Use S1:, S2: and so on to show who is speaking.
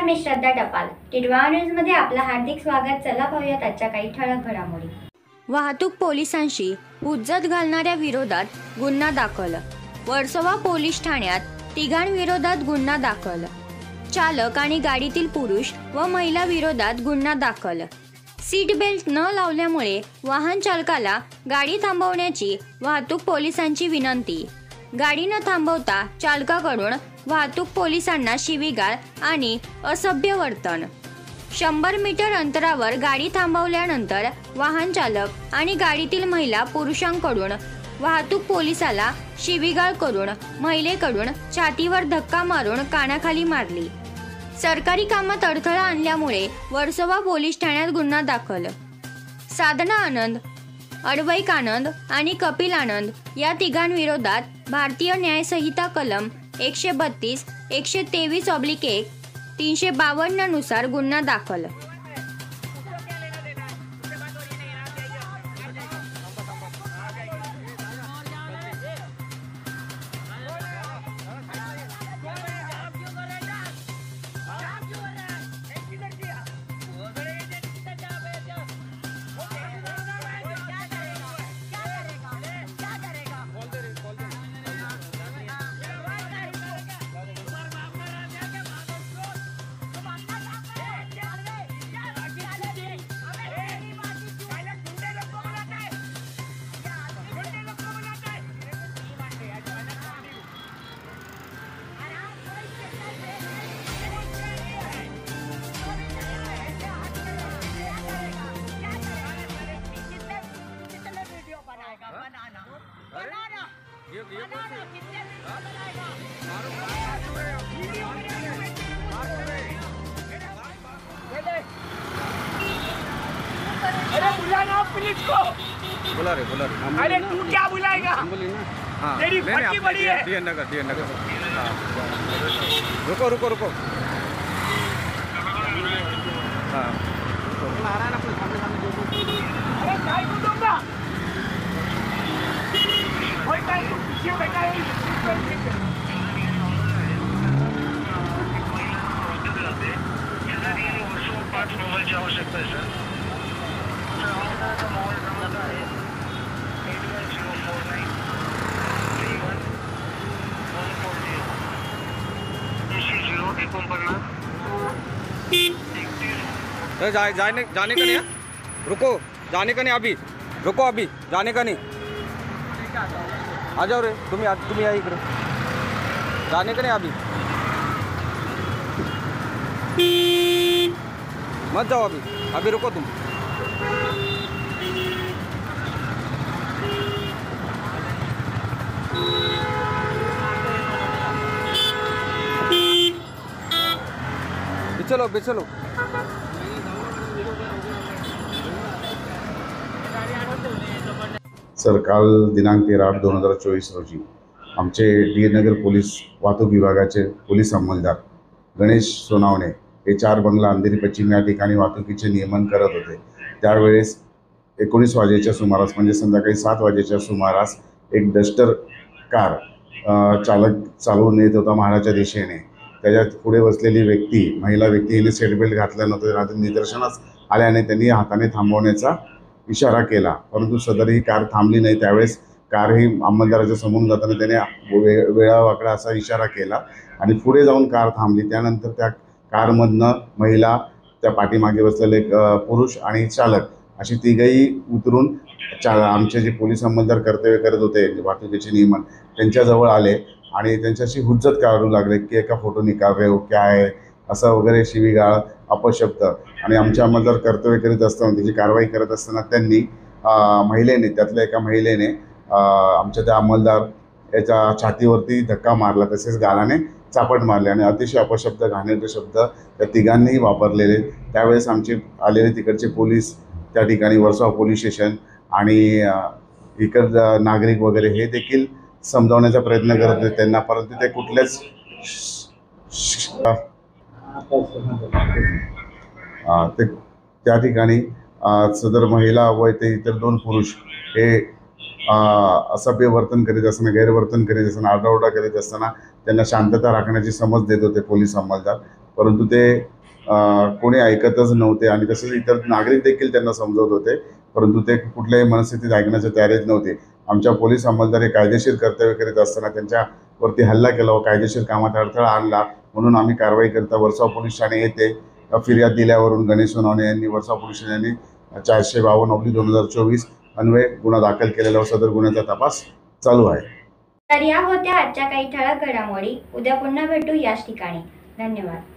S1: मी श्रद्धा टपाल. टिडवा न्यूज मध्ये आपलं हार्दिक स्वागत. चला पाहूयात आजच्या काही ठळक घडामोडी.
S2: वाहतूक पोलिसांशी हुज्जत घालणाऱ्या विरोधात गुन्हा दाखल. वर्सोवा पोलीस ठाण्यात तिघांविरोधात गुन्हा दाखल. चालक आणि गाडीतील पुरुष व महिला विरोधात गुन्हा दाखल. सीट बेल्ट न लावल्यामुळे वाहन चालकाला गाडी थांबवण्याची वाहतूक पोलिसांची विनंती. गाडी न थांबवता चालकाकडून वाहतूक पोलिसांना शिवीगाळ आणि असभ्य वर्तन. 100 मीटर अंतरावर गाडी थांबवल्यानंतर वाहन चालक आणि गाडीतील महिला पुरुषांकडून वाहतूक पोलिसाला शिवीगाळ करून महिलेकडून छातीवर धक्का मारून कानाखाली मारली. सरकारी कामात अडथळा आणल्यामुळे वर्सोवा पोलीस ठाण्यात गुन्हा दाखल. साधना आनंद, अडवैक आनंद आणि कपिल आनंद या तिघांविरोधात भारतीय न्याय संहिता कलम 132, 123/1, 352 नुसार गुन्हा दाखल.
S3: अरे बुलाना पुलिस को।
S4: बुला रहे
S3: अरे तू क्या बुलाएगा?
S4: हाँ
S3: तेरी फटी बड़ी है।
S4: नगर हाँ रुको रुको रुको हाँ
S3: अरे काय को दूंगा? कोई काय को पीछे बैठा है। मोबाईल आवश्यकता है सर. मोबाईल क्रमांक आहे 8149
S4: जाने का नहीं. रुको, जाने का नहीं. अभी रुको, अभी जाने का नहीं. आ जाओ रे तुम्ही या इकडे. जाने का नहीं अभी. मत जाओ अभी रुको तुम. चलो
S5: सर, काल दिनांक 13/8/2024 रोजी आमचे डी नगर पोलीस वाहतूक विभागाचे पोलीस अंमलदार गणेश सोनावणे हे 4 बंगला अंधेरी पश्चिम या ठिकाणी वाहतुकीचे नियमन करत होते. त्यावेळेस 19 वाजेच्या सुमारास म्हणजे संध्याकाळी 7 वाजेच्या सुमारास एक डस्टर कार चालक चालवून येत होता महाडाच्या दिशेने. त्याच्यात पुढे बसलेली महिला व्यक्ती हिने सीट बेल्ट घातला नव्हता. निदर्शनास आल्याने त्यांनी हाताने थांबवण्याचा इशारा केला, परंतु सदर ही कार थांबली नाही. त्यावेळेस कार ही अंमलदाराच्या समोरून जाताना त्याने वेळावाकडा असा इशारा केला आणि पुढे जाऊन कार थांबली. त्यानंतर त्या कारमधनं महिला, त्या पाठीमागे बसलेले पुरुष आणि चालक अशी तिघही उतरून आमचे जे पोलीस अंमलदार कर्तव्य करत होते वाहतुकीचे नियमन त्यांच्याजवळ आले आणि त्यांच्याशी हुज्जत काढू लागले की एका फोटो निकाल रहे हो क्या है असं वगैरे शिवीगाळ अपशब्द. आणि आमचे अंमलदार कर्तव्य करीत असताना त्याची कारवाई करत असताना त्यांनी त्यातल्या एका महिलेने आमच्या त्या अंमलदार याच्या छातीवरती धक्का मारला, तसेच गालाने चापट मारले आणि अतिशय अपशब्द घाणेरडे शब्द त्या तिघांनीही वापरलेले. त्यावेळेस आमचे आलेले तिकडचे पोलीस त्या ठिकाणी वर्सोवा पोलीस स्टेशन आणि इकडं नागरिक वगैरे हे देखील समजावण्याचा प्रयत्न करत होते त्यांना, परंतु ते कुठलेच त्या ठिकाणी सदर महिला व ते इतर 2 पुरुष हे असभ्य वर्तन करीत असताना, गैरवर्तन करीत असताना, आरडाओरडा करीत असताना त्यांना शांतता राखण्याची समज देत होते पोलीस अंमलदार. परंतु ते कोणी ऐकतच नव्हते आणि तसेच इतर नागरिक देखील त्यांना समजवत होते, परंतु ते कुठल्याही मनस्थितीत ऐकण्याच्या तयारीत नव्हते. आमच्या पोलीस अंमलदार कायदेशीर कर्तव्य करीत असताना त्यांच्यावरती हल्ला केला व कायदेशीर कामात अडथळा आणला, म्हणून आम्ही कारवाई करता वर्सोवा पोलीस ठाणे येथे फिर्याद दिल्यावरून गणेश सोनावणे यांनी वर्सोवा पोलीस ठाण्याने 452/2024 अन्वये गुन्हा दाखल केलेला व सदर गुन्ह्याचा तपास चालू आहे.
S1: तर या होत्या आजच्या काही ठळक घडामोडी. उद्या पुन्हा भेटू याच ठिकाणी. धन्यवाद.